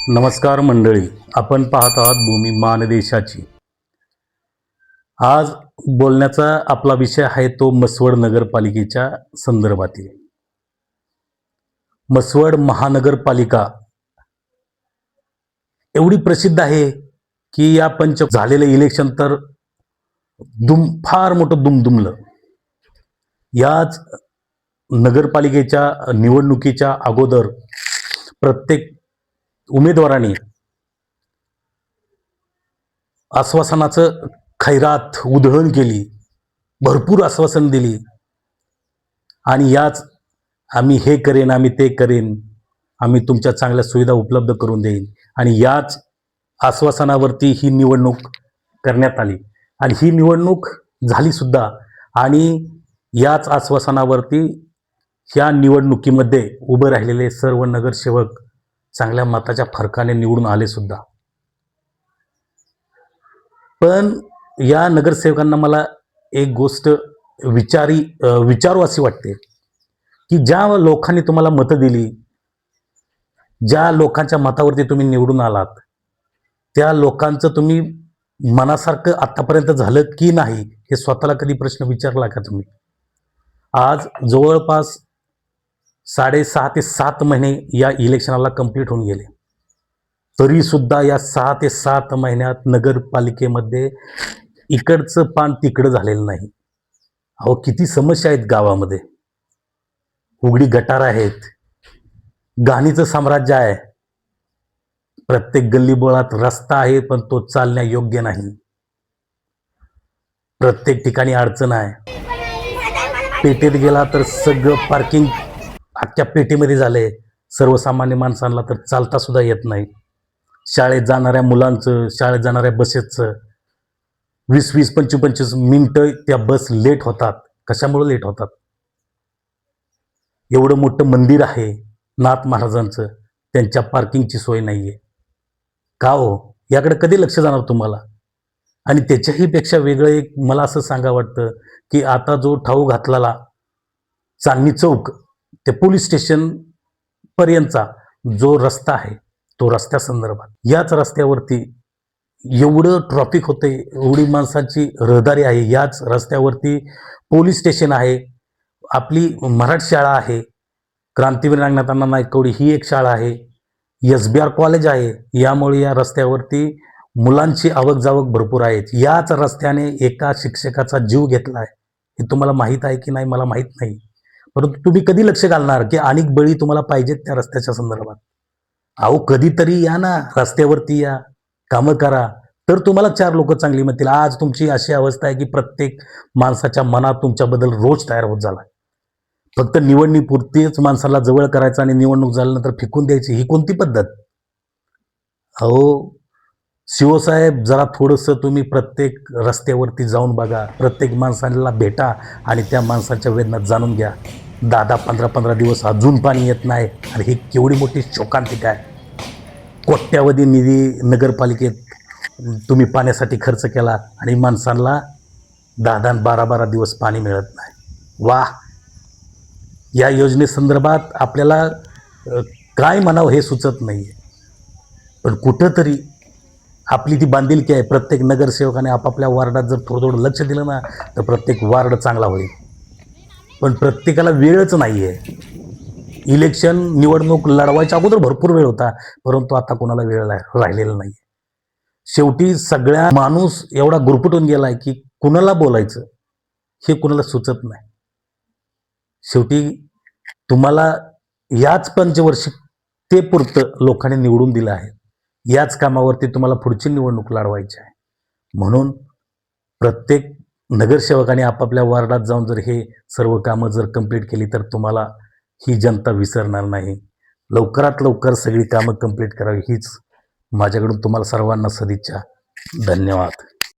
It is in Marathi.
नमस्कार मंडळी, आपण पाहत आहात भूमी मानदेशाची। आज बोलण्याचा आपला विषय आहे तो मसवड नगरपालिकेच्या संदर्भातील। मसवड महानगरपालिका एवढी प्रसिद्ध आहे की या झालेलं इलेक्शन तर फार मोठं दुमदुमलं। याच नगरपालिकेच्या निवडणुकीच्या अगोदर प्रत्येक उमेदवारांनी आश्वासनाचं खैरात उधळण केली, भरपूर आश्वासन दिली आणि याच आम्ही हे करेन, आम्ही ते करेन, आम्ही तुमच्या चांगल्या सुविधा उपलब्ध करून देईन आणि याच आश्वासनावरती ही निवडणूक करण्यात आली आणि ही निवडणूक झाली सुद्धा। आणि याच आश्वासनावरती ह्या निवडणुकीमध्ये उभे राहिलेले सर्व नगरसेवक चांगल्या मताच्या फरकाने निवडून आले सुद्धा। पण या नगरसेवकांना मला एक गोष्ट विचारू अशी वाटते की ज्या लोकांनी तुम्हाला मतं दिली, ज्या लोकांच्या मतावरती तुम्ही निवडून आलात, त्या लोकांचं तुम्ही मनासारखं आतापर्यंत झालं की नाही हे स्वतःला कधी प्रश्न विचारला का तुम्ही? आज जवळपास 6.5 ते 7 महिने या इलेक्शनाला कंप्लीट होऊन गेले, तरी सुद्धा या 6 ते 7 महिन्यात नगरपालिकेमध्ये इकडचं पान तिकडं झालेलं नाही। अहो, किती समस्या आहेत गावामध्ये, उघडी गटार आहेत, घाणीचं साम्राज्य आहे, प्रत्येक गल्लीबोळात रस्ता आहे पण तो चालण्यायोग्य नाही, प्रत्येक ठिकाणी अडचण आहे। पेटेत गेला तर सगळं पार्किंग अख्ख्या पेटीमध्ये झाले, सर्वसामान्य माणसांना तर चालता सुद्धा येत नाही। शाळेत जाणाऱ्या मुलांचं, शाळेत जाणाऱ्या बसेसचं 20-20, 25-25 मिनिटं त्या बस लेट होतात। कशामुळे लेट होतात? एवढं मोठं मंदिर आहे नाथ महाराजांचं, त्यांच्या पार्किंगची सोय नाही आहे का हो? याकडे कधी लक्ष जाणार तुम्हाला? आणि त्याच्याही पेक्षा वेगळं एक मला असं सांगा वाटतं की आता जो ठाऊ घातलेला चांदणी चौक ते पोलीस स्टेशन पर्यंतचा जो रस्ता आहे, तो रस्त्यासंदर्भात याच रस्त्यावरती एवढं ट्रॅफिक होते, एवढी माणसांची रहदारी आहे, याच रस्त्यावरती पोलीस स्टेशन आहे, आपली मराठी शाळा आहे, क्रांतीवीर रंगनाथ अण्णा नाईकवडी ही एक शाळा आहे, SBR कॉलेज आहे। यामुळे या रस्त्यावरती मुलांची आवक जावक भरपूर आहेत। याच रस्त्याने एका शिक्षकाचा जीव घेतला आहे, हे तुम्हाला माहीत आहे की नाही मला माहीत नाही, परंतु तुम्ही कधी लक्ष घालणार की अनेक बळी तुम्हाला पाहिजेत त्या रस्त्याच्या संदर्भात? अहो, कधीतरी या ना, रस्त्यावरती या, कामं करा, तर तुम्हाला 4 लोक चांगली म्हणतील। आज तुमची अशी अवस्था आहे की प्रत्येक माणसाच्या मनात तुमच्याबद्दल रोज तयार होत झाला, फक्त निवडणुकीपुरतीच माणसाला जवळ करायचं आणि निवडणूक झाल्यानंतर फेकून द्यायची, ही कोणती पद्धत? अहो शिवसाहेब, जरा थोडंसं तुम्ही प्रत्येक रस्त्यावरती जाऊन बघा, प्रत्येक माणसाला भेटा आणि त्या माणसाच्या वेदना जाणून घ्या। 10-15 दिवस अजून पाणी येत नाही आणि ही केवढी मोठी शोकांतिका आहे। कोट्यावधी निधी नगरपालिकेत तुम्ही पाण्यासाठी खर्च केला आणि माणसांना 10-12 दिवस पाणी मिळत नाही। वाह! या योजनेसंदर्भात आपल्याला काय म्हणावं हे सुचत नाही आहे, पण कुठंतरी आपली ती बांधिलकी आहे। प्रत्येक नगरसेवकाने आपापल्या वार्डात जर थोडं लक्ष दिलं ना, तर प्रत्येक वार्ड चांगला होईल, पण प्रत्येकाला वेळच नाही आहे। इलेक्शन निवडणूक लढवायच्या अगोदर भरपूर वेळ होता, परंतु आता कोणाला वेळ राहिलेला नाही। शेवटी सगळ्या माणूस एवढा गुरफटून गेलाय की कुणाला बोलायचं हे कुणाला सुचत नाही। शेवटी तुम्हाला याच पंचवर्षी ते पुरतं लोकांनी निवडून दिलं आहे, याच कामावरती तुम्हाला पुढची निवडणूक लढवायची आहे। म्हणून प्रत्येक नगरसेवकाने आपापल्या वार्डात जाऊन जर हे सर्व कामं जर कंप्लीट केली तर तुम्हाला ही जनता विसरणार नाही। लवकरात लवकर सगळी कामं कंप्लीट करावी हीच माझ्याकडून तुम्हाला सर्वांना सदिच्छा। धन्यवाद।